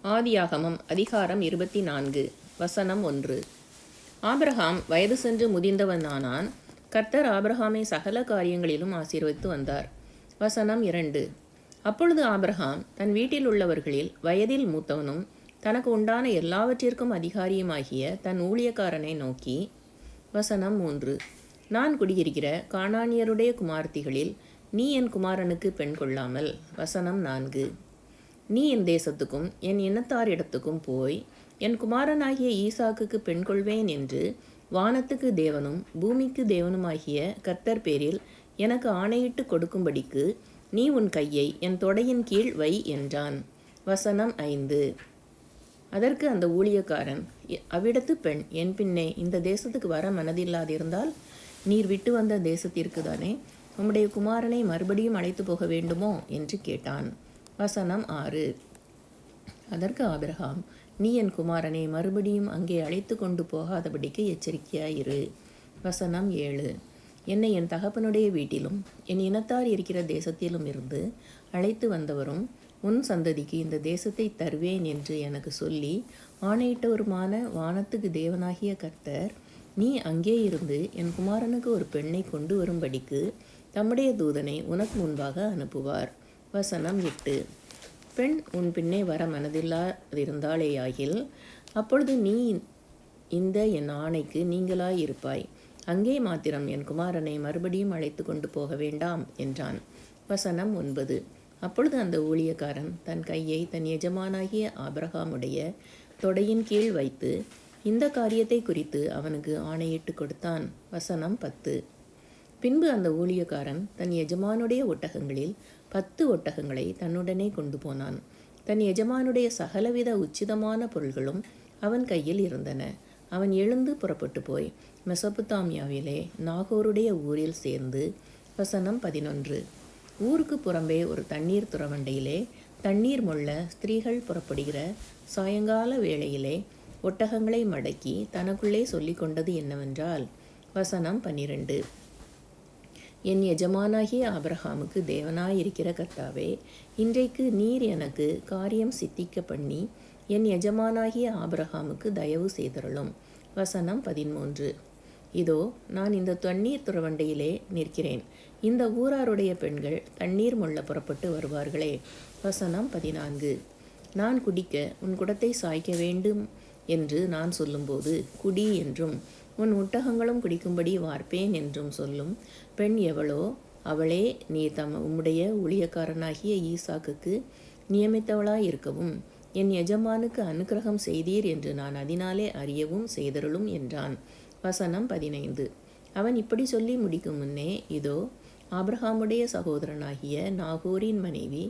ஆதியாகமம் அதிகாரம் 24 வசனம் 1. ஆபிரகாம் வயது சென்று முதிர்ந்தவனானான். கர்த்தர் ஆபிரகாமை சகல காரியங்களிலும் ஆசீர்வதித்து வந்தார். வசனம் 2. அப்பொழுது ஆபிரகாம் தன் வீட்டில் உள்ளவர்களில் வயதில் மூத்தவனும் தனக்கு உண்டான எல்லாவற்றிற்கும் அதிகாரியுமாகிய தன் ஊழியக்காரனை நோக்கி, வசனம் 3. நான் குடியிருக்கிற கானானியருடைய குமாரத்திகளில் நீ என் குமாரனுக்கு பெண் கொள்ளாமல். வசனம் 4. நீ என் தேசத்துக்கும் என் இனத்தாரிடத்துக்கும் போய் என் குமாரனாகிய ஈசாக்குக்கு பெண் கொள்வேன் என்று வானத்துக்கு தேவனும் பூமிக்கு தேவனுமாகிய கர்த்தர் பேரில் எனக்கு ஆணையிட்டு கொடுக்கும்படிக்கு நீ உன் கையை என் தொடையின் கீழ் வை என்றான். வசனம் 5. அதற்கு அந்த ஊழியக்காரன், அவ்விடத்து பெண் என் பின்னே இந்த தேசத்துக்கு வர மனதில்லாதிருந்தால் நீர் விட்டு வந்த தேசத்திற்கு தானே உம்முடைய குமாரனை மறுபடியும் அழைத்து போக வேண்டுமோ என்று கேட்டான். வசனம் 6. அதற்கு ஆபிரகாம், நீ என் குமாரனை மறுபடியும் அங்கே அழைத்து கொண்டு போகாதபடிக்கு எச்சரிக்கையாயிரு. வசனம் 7. என்னை என் தகப்பனுடைய வீட்டிலும் என் இனத்தார் இருக்கிற தேசத்திலும் இருந்து அழைத்து வந்தவரும் உன் சந்ததிக்கு இந்த தேசத்தை தருவேன் என்று எனக்கு சொல்லி ஆணையிட்டவருமான வானத்துக்கு தேவனாகிய கர்த்தர், நீ அங்கே இருந்து என் குமாரனுக்கு ஒரு பெண்ணை கொண்டு வரும்படிக்கு தம்முடைய தூதனை உனக்கு முன்பாக அனுப்புவார். வசனம் 8. பெண் உன் பின்னே வர மனதில்லாதிருந்தாளேயாகில் அப்பொழுது நீ இந்த என் ஆணைக்கு நீங்களாயிருப்பாய். அங்கே மாத்திரம் என் குமாரனை மறுபடியும் அழைத்து கொண்டு போக வேண்டாம் என்றான். வசனம் 9. அப்பொழுது அந்த ஊழியக்காரன் தன் கையை தன் எஜமானாகிய ஆபிரகாமுடைய தொடையின் கீழ் வைத்து இந்த காரியத்தை குறித்து அவனுக்கு ஆணையிட்டு கொடுத்தான். வசனம் 10. பின்பு அந்த ஊழியக்காரன் தன் எஜமானுடைய ஒட்டகங்களில் 10 ஒட்டகங்களை தன்னுடனே கொண்டு போனான். தன் எஜமானுடைய சகலவித உச்சிதமான பொருள்களும் அவன் கையில் இருந்தன. அவன் எழுந்து புறப்பட்டு போய் மெசொப்பொத்தாமியாவிலே நாகோருடைய ஊரில் சேர்ந்து. வசனம் 11. ஊருக்கு புறம்பே ஒரு தண்ணீர் துறவண்டையிலே தண்ணீர் மொள்ள ஸ்திரீகள் புறப்படுகிற சாயங்கால வேளையிலே ஒட்டகங்களை மடக்கி தனக்குள்ளே சொல்லி கொண்டது என்னவென்றால், வசனம் 12. என் எஜமானாகிய ஆபிரகாமுக்கு தேவனாயிருக்கிற கர்த்தாவே, இன்றைக்கு நீர் எனக்கு காரியம் சித்திக்க பண்ணி என் எஜமானாகிய ஆபிரகாமுக்கு தயவு செய்தருளும். வசனம் 13. இதோ நான் இந்த தண்ணீர் துறவண்டையிலே நிற்கிறேன். இந்த ஊராருடைய பெண்கள் தண்ணீர் மொள்ள புறப்பட்டு வருவார்களே. வசனம் 14. நான் குடிக்க உன் குடத்தை சாய்க்க வேண்டும் என்று நான் சொல்லும்போது குடி என்றும் உன் ஒட்டகங்களும் குடிக்கும்படி வார்ப்பேன் என்றும் சொல்லும் பெண் எவளோ அவளே நீ உம்முடைய ஊழியக்காரனாகிய ஈசாக்குக்கு நியமித்தவளாயிருக்கவும் என் எஜமானுக்கு அனுக்கிரகம் செய்தீர் என்று நான் அதனாலே அறியவும் செய்தருளும் என்றான். வசனம் 15. அவன் இப்படி சொல்லி முடிக்கும் முன்னே இதோ ஆபிரகாமுடைய சகோதரனாகிய நாகோரின் மனைவி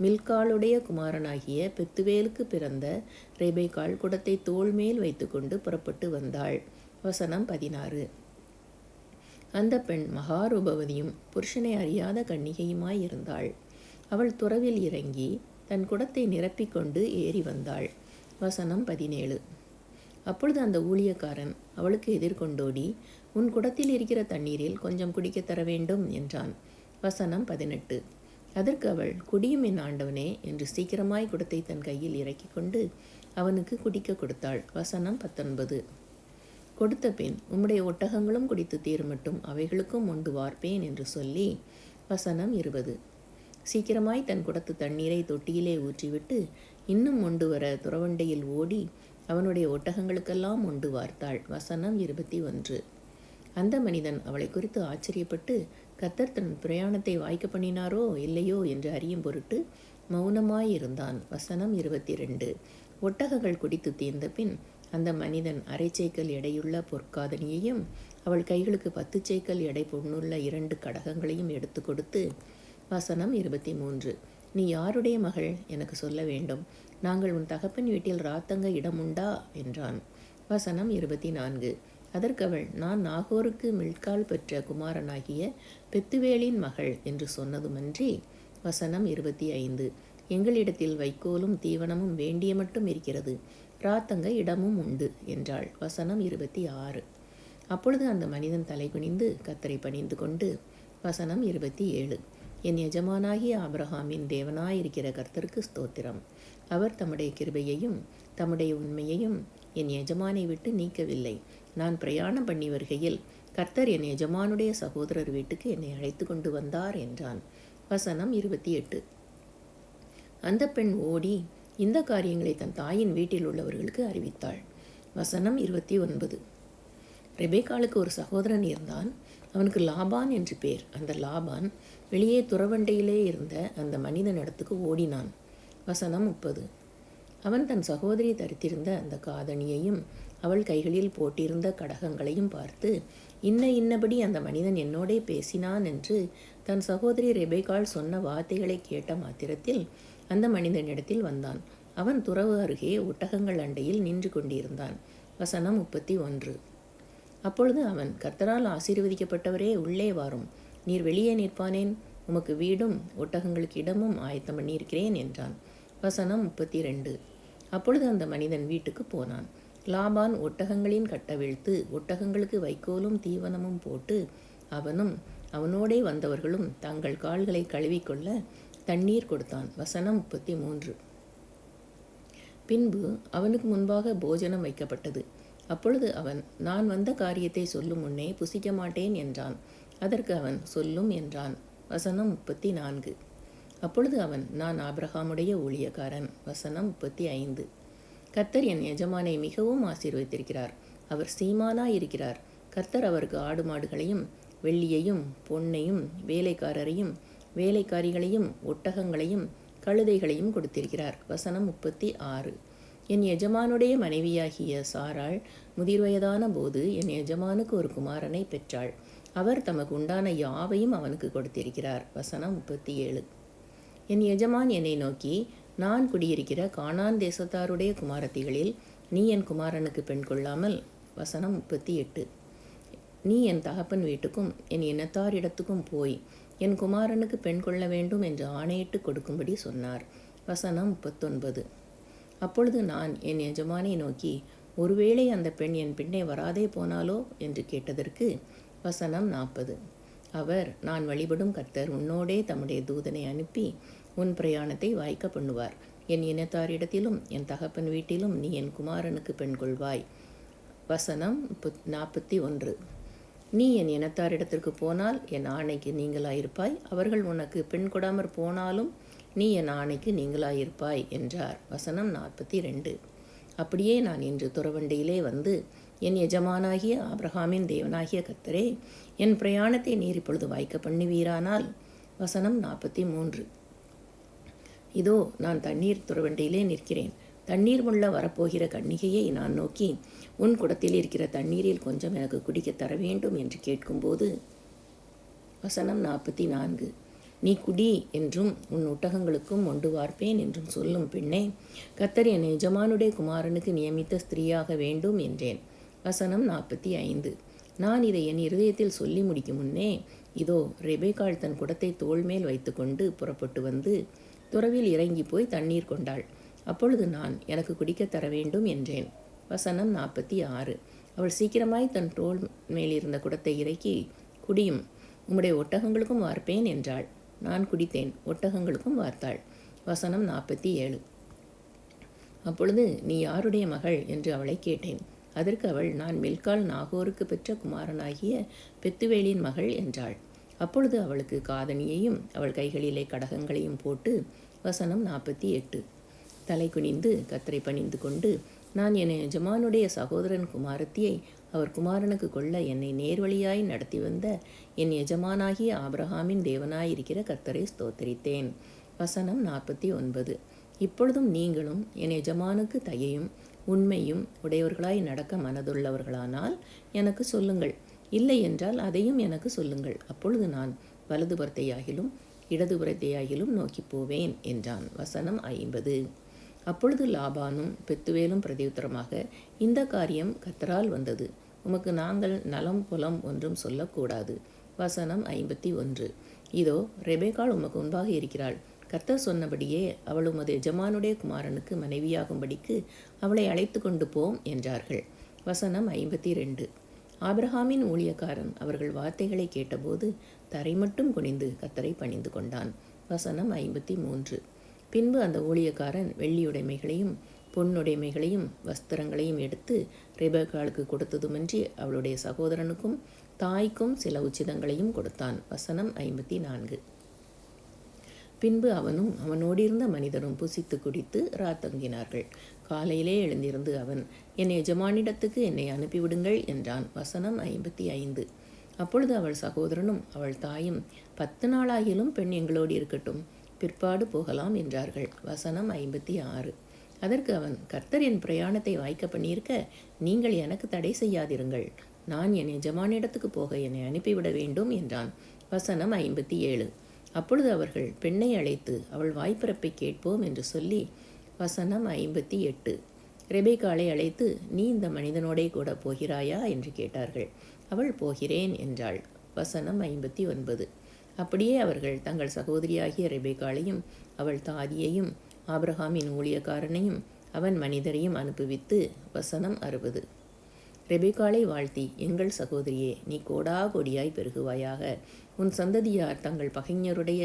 மில்காளுடைய குமாரனாகிய பெத்துவேலுக்கு பிறந்த ரெபேக்காள் குடத்தை தோள் மேல் வைத்து கொண்டு புறப்பட்டு வந்தாள். வசனம் 16. அந்த பெண் மகாரூபவதியும் புருஷனை அறியாத கன்னிகையுமாயிருந்தாள். அவள் துறவில் இறங்கி தன் குடத்தை நிரப்பிக்கொண்டு ஏறி வந்தாள். வசனம் 17. அப்பொழுது அந்த ஊழியக்காரன் அவளுக்கு எதிர்கொண்டோடி, உன் குடத்தில் இருக்கிற தண்ணீரில் கொஞ்சம் குடிக்க தர வேண்டும் என்றான். வசனம் 18. அதற்கு அவள், குடியும் என் ஆண்டவனே என்று சீக்கிரமாய் குடத்தை தன் கையில் இறக்கி கொண்டு அவனுக்கு குடிக்க கொடுத்தாள். வசனம் 19. கொடுத்த பின், உம்முடைய ஒட்டகங்களும் குடித்து தீர்மட்டும் அவைகளுக்கும் உண்டு வார்ப்பேன் என்று சொல்லி. வசனம் 20. சீக்கிரமாய் தன் குடத்து தண்ணீரை தொட்டியிலே ஊற்றிவிட்டு இன்னும் உண்டு வர துறவண்டையில் ஓடி அவனுடைய ஒட்டகங்களுக்கெல்லாம் உண்டு வார்த்தாள். வசனம் 21. அந்த மனிதன் அவளை குறித்து ஆச்சரியப்பட்டு கர்த்தர் தன் பிரயாணத்தை வாய்க்க பண்ணினாரோ இல்லையோ என்று அறியும் பொருட்டு மௌனமாயிருந்தான். வசனம் 22. ஒட்டகங்கள் குடித்து தீர்ந்த பின் அந்த மனிதன் 1/2 சேக்கல் எடையுள்ள பொற்காதனியையும் அவள் கைகளுக்கு 10 சேக்கல் எடை பொன்னுள்ள 2 கடகங்களையும் எடுத்து கொடுத்து. வசனம் 23. நீ யாருடைய மகள் எனக்கு சொல்ல வேண்டும், நாங்கள் உன் தகப்பன் வீட்டில் ராத்தங்க இடமுண்டா என்றான். வசனம் 24. அதற்கவள், நான் நாகோருக்கு மில்காள் பெற்ற குமாரனாகிய பெத்துவேலின் மகள் என்று சொன்னதுமன்றி. வசனம் 25. எங்களிடத்தில் வைக்கோலும் தீவனமும் வேண்டிய மட்டும் இருக்கிறது, ராத்தங்க இடமும் உண்டு என்றாள். வசனம் 26. அப்பொழுது அந்த மனிதன் தலை குனிந்து கர்த்தரை பணிந்து கொண்டு. வசனம் 27. என் எஜமானாகிய ஆபிரகாமின் தேவனாயிருக்கிற கர்த்தருக்கு ஸ்தோத்திரம். அவர் தம்முடைய கிருபையையும் தம்முடைய உண்மையையும் என் எஜமானை விட்டு நீக்கவில்லை. நான் பிரயாணம் பண்ணி வருகையில் கர்த்தர் என் எஜமானுடைய சகோதரர் வீட்டுக்கு என்னை அழைத்து கொண்டு வந்தார் என்றான். வசனம் 28. அந்த பெண் ஓடி இந்த காரியங்களை தன் தாயின் வீட்டில் உள்ளவர்களுக்கு அறிவித்தாள். வசனம் 29. ரெபேக்காளுக்கு ஒரு சகோதரன் இருந்தான். அவனுக்கு லாபான் என்று பேர். அந்த லாபான் வெளியே துறவண்டையிலே இருந்த அந்த மனிதனிடத்துக்கு ஓடினான். வசனம் 30. அவன் தன் சகோதரி தரித்திருந்த அந்த காதணியையும் அவள் கைகளில் போட்டிருந்த கடகங்களையும் பார்த்து, இன்னபடி அந்த மனிதன் என்னோடே பேசினான் என்று தன் சகோதரி ரெபேக்காள் சொன்ன வார்த்தைகளை கேட்ட மாத்திரத்தில் அந்த மனிதனிடத்தில் வந்தான். அவன் துறவு அருகே ஒட்டகங்கள் அண்டையில் நின்று கொண்டிருந்தான். வசனம் 31. அப்பொழுது அவன், கர்த்தரால் ஆசீர்வதிக்கப்பட்டவரே, உள்ளே வாரும். நீர் வெளியே நிற்பானேன்? உமக்கு வீடும் ஒட்டகங்களுக்கு இடமும் ஆயத்தம் பண்ணியிருக்கிறேன் என்றான். வசனம் 32. அப்பொழுது அந்த மனிதன் வீட்டுக்கு போனான். லாபான் ஒட்டகங்களின் கட்டவிழ்த்து ஒட்டகங்களுக்கு வைக்கோலும் தீவனமும் போட்டு அவனும் அவனோடே வந்தவர்களும் தங்கள் கால்களை கழுவிக்கொள்ள தண்ணீர் கொடுத்தான். வசனம் 33. பின்பு அவனுக்கு முன்பாக போஜனம் வைக்கப்பட்டது. அப்பொழுது அவன், நான் வந்த காரியத்தை சொல்லும் முன்னே புசிக்க மாட்டேன் என்றான். அதற்கு அவன், சொல்லும் என்றான். வசனம் 34. அப்பொழுது அவன், நான் ஆபிரகாமுடைய ஊழியக்காரன். வசனம் 35. கர்த்தர் என் எஜமானை மிகவும் ஆசீர்வதித்திருக்கிறார். அவர் சீமானாயிருக்கிறார். கர்த்தர் அவருக்கு ஆடு மாடுகளையும் வெள்ளியையும் பொன்னையும் வேலைக்காரரையும் வேலைக்காரிகளையும் ஒட்டகங்களையும் கழுதைகளையும் கொடுத்திருக்கிறார். வசனம் 36. என் எஜமானுடைய மனைவியாகிய சாராள் முதிர்வயதான போது என் எஜமானுக்கு ஒரு குமாரனை பெற்றாள். அவர் தமக்கு உண்டான யாவையும் அவனுக்கு கொடுத்திருக்கிறார். வசனம் 37. என் எஜமான் என்னை நோக்கி, நான் குடியிருக்கிற கானான் தேசத்தாருடைய குமாரத்திகளில் நீ என் குமாரனுக்கு பெண் கொள்ளாமல். வசனம் 38. நீ என் தகப்பன் வீட்டுக்கும் என் இனத்தாரிடத்துக்கும் போய் என் குமாரனுக்கு பெண் கொள்ள வேண்டும் என்று ஆணையிட்டு கொடுக்கும்படி சொன்னார். வசனம் 39. அப்பொழுது நான் என் எஜமானை நோக்கி, ஒருவேளை அந்த பெண் என் பின்னே வராதே போனாலோ என்று கேட்டதற்கு வசனம் 40. அவர், நான் வழிபடும் கர்த்தர் உன்னோடே தம்முடைய தூதனை அனுப்பி உன் பிரயாணத்தை வாய்க்க பண்ணுவார். என் இனத்தாரிடத்திலும் என் தகப்பன் வீட்டிலும் நீ என் குமாரனுக்கு பெண் கொள்வாய். வசனம் 41. நீ என் இனத்தாரிடத்திற்கு போனால் என் ஆணைக்கு நீங்களாயிருப்பாய். அவர்கள் உனக்கு பெண் கொடாமற் போனாலும் நீ என் ஆணைக்கு நீங்களாயிருப்பாய் என்றார். வசனம் 42. அப்படியே நான் இன்று துறவண்டையிலே வந்து, என் எஜமானாகிய ஆபிரகாமின் தேவனாகிய கர்த்தரே, என் பிரயாணத்தை நீர் இப்பொழுது வாய்க்க பண்ணுவீரானால். வசனம் 43. இதோ நான் தண்ணீர் துறவண்டையிலே நிற்கிறேன். தண்ணீர் முள்ள வரப்போகிற கன்னிகையை நான் நோக்கி, உன் குடத்தில் இருக்கிற தண்ணீரில் கொஞ்சம் எனக்கு குடிக்க தர வேண்டும் என்று கேட்கும்போது. வசனம் 44. நீ குடி என்றும் உன் ஒட்டகங்களுக்கும் மொண்டு வார்ப்பேன் என்றும் சொல்லும் பெண்ணே, கர்த்தர் என் எஜமானுடைய குமாரனுக்கு நியமித்த ஸ்திரீயாக வேண்டும் என்றேன். வசனம் 45. நான் இதை என் இருதயத்தில் சொல்லி முடிக்கும் முன்னே, இதோ ரெபேக்காள் தன் குடத்தை தோள்மேல் வைத்துக்கொண்டு புறப்பட்டு வந்து துறவில் இறங்கி போய் தண்ணீர் கொண்டாள். அப்பொழுது நான், எனக்கு குடிக்க தர வேண்டும் என்றேன். வசனம் 46. அவள் சீக்கிரமாய் தன் தோள் மேலிருந்த குடத்தை இறக்கி, குடியும், உம்முடைய ஒட்டகங்களுக்கும் வார்ப்பேன் என்றாள். நான் குடித்தேன், ஒட்டகங்களுக்கும் வார்த்தாள். வசனம் 47. அப்பொழுது, நீ யாருடைய மகள் என்று அவளை கேட்டேன். அதற்கு அவள், நான் மில்காள் நாகோருக்கு பெற்ற குமாரனாகிய பெத்துவேலின் மகள் என்றாள். அப்பொழுது அவளுக்கு காதணியையும் அவள் கைகளிலே கடகங்களையும் போட்டு. வசனம் 48. தலை குனிந்து கர்த்தரை பணிந்து கொண்டு, நான் என் எஜமானுடைய சகோதரன் குமாரத்தியை அவர் குமாரனுக்கு கொள்ள என்னை நேர்வழியாய் நடத்தி வந்த என் எஜமானாகிய ஆபிரகாமின் தேவனாயிருக்கிற கர்த்தரை ஸ்தோத்தரித்தேன். வசனம் 49. இப்பொழுதும் நீங்களும் என் எஜமானுக்கு தயையும் உண்மையும் உடையவர்களாய் நடக்க மனதுள்ளவர்களானால் எனக்கு சொல்லுங்கள். இல்லை என்றால் அதையும் எனக்கு சொல்லுங்கள். அப்பொழுது நான் வலதுபுறத்தையாகிலும் இடதுபுறத்தையாகிலும் நோக்கி போவேன் என்றான். வசனம் 50. அப்பொழுது லாபானும் பெத்துவேலும் பிரதியுத்தரமாக, இந்த காரியம் கர்த்தரால் வந்தது. உமக்கு நாங்கள் நலம் புலம் ஒன்றும் சொல்லக்கூடாது. வசனம் 51. இதோ ரெபேக்காள் உமக்கு முன்பாக இருக்கிறாள். கர்த்தர் சொன்னபடியே அவள் உமது எஜமானுடைய குமாரனுக்கு மனைவியாகும்படிக்கு அவளை அழைத்து கொண்டு போம் என்றார்கள். வசனம் 52. ஆபிரகாமின் ஊழியக்காரன் அவர்கள் வார்த்தைகளை கேட்டபோது தரை மட்டும் குனிந்து கர்த்தரை பணிந்து கொண்டான். வசனம் 53. பின்பு அந்த ஊழியக்காரன் வெள்ளியுடைமைகளையும் பொன்னுடைமைகளையும் வஸ்திரங்களையும் எடுத்து ரெபெக்காளுக்கு கொடுத்ததுமின்றி அவளுடைய சகோதரனுக்கும் தாய்க்கும் சில உச்சிதங்களையும் கொடுத்தான். வசனம் 54. பின்பு அவனும் அவனோடிருந்த மனிதரும் புசித்து குடித்து ராத்தங்கினார்கள். காலையிலே எழுந்திருந்து அவன், என் எஜமானிடத்துக்கு என்னை அனுப்பிவிடுங்கள் என்றான். வசனம் 55. அப்பொழுது அவள் சகோதரனும் அவள் தாயும், 10 நாளாகிலும் பெண் எங்களோடு இருக்கட்டும், பிற்பாடு போகலாம் என்றார்கள். வசனம் 56. அதற்கு அவன், கர்த்தர் என் பிரயாணத்தை வாய்க்க பண்ணியிருக்க நீங்கள் எனக்கு தடை செய்யாதிருங்கள், நான் என் எஜமானிடத்துக்கு போக என்னை அனுப்பிவிட வேண்டும் என்றான். வசனம் 57. அப்பொழுது அவர்கள் பெண்ணை அழைத்து அவள் வாய்ப்பிறப்பை கேட்போம் என்று சொல்லி, வசனம் 58, ரெபெக்காளை அழைத்து, நீ இந்த மனிதனோடே கூட போகிறாயா என்று கேட்டார்கள். அவள் போகிறேன் என்றாள். வசனம் 59. அப்படியே அவர்கள் தங்கள் சகோதரியாகிய ரெபெக்காளையும் அவள் தாதியையும் ஆபிரகாமின் ஊழியக்காரனையும் அவன் மனிதரையும் அனுப்புவித்து, வசனம் 60, ரெபெக்காளை வாழ்த்தி, எங்கள் சகோதரியே, நீ கோடா கொடியாய் பெருகுவாயாக, உன் சந்ததியார் தங்கள் பகைஞருடைய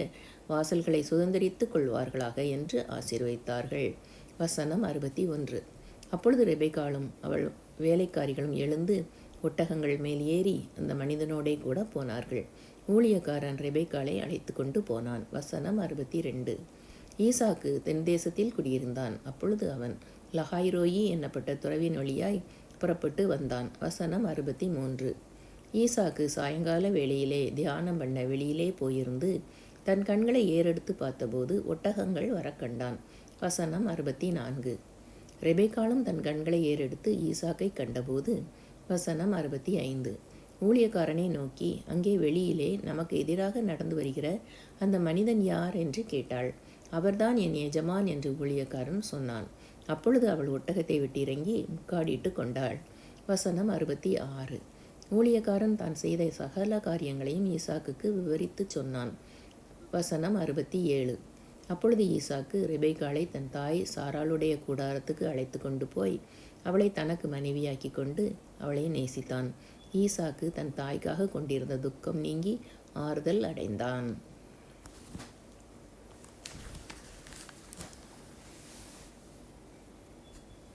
வாசல்களை சுதந்திரித்துக் கொள்வார்களாக என்று ஆசீர்வதித்தார்கள். வசனம் 61. அப்பொழுது ரெபெக்காளும் அவள் வேலைக்காரிகளும் எழுந்து ஒட்டகங்கள் மேல் ஏறி அந்த மனிதனோடே கூட போனார்கள். ஊழியக்காரன் ரெபெக்காளை அழைத்து கொண்டு போனான். வசனம் 62. ஈசாக்கு தென் தேசத்தில் குடியிருந்தான். அப்பொழுது அவன் லகாய்ரோயி என்னப்பட்ட துறவின் வழியாய் புறப்பட்டு வந்தான். வசனம் 63. ஈசாக்கு சாயங்கால வேளையிலே தியானம் பண்ண வெளியிலே போயிருந்து தன் கண்களை ஏறெடுத்து பார்த்தபோது ஒட்டகங்கள் வர கண்டான். வசனம் 64. ரெபெக்காளும் தன் கண்களை ஏறெடுத்து ஈசாக்கை கண்டபோது, வசனம் 65, ஊழியக்காரனை நோக்கி, அங்கே வெளியிலே நமக்கு எதிராக நடந்து வருகிற அந்த மனிதன் யார் என்று கேட்டாள். அவர்தான் என் எஜமான் என்று ஊழியக்காரன் சொன்னான். அப்பொழுது அவள் ஒட்டகத்தை விட்டு இறங்கி முக்காடிட்டு கொண்டாள். வசனம் 66. ஊழியக்காரன் தான் செய்த சகல காரியங்களையும் ஈசாக்குக்கு விவரித்து சொன்னான். வசனம் 67. அப்பொழுது ஈசாக்கு ரெபெக்காளை தன் தாய் சாராளுடைய கூடாரத்துக்கு அழைத்து கொண்டு போய் அவளை தனக்கு மனைவியாக்கி கொண்டு அவளை நேசித்தான். ஈசாக்கு தன் தாய்க்காக கொண்டிருந்த துக்கம் நீங்கி ஆறுதல் அடைந்தான்.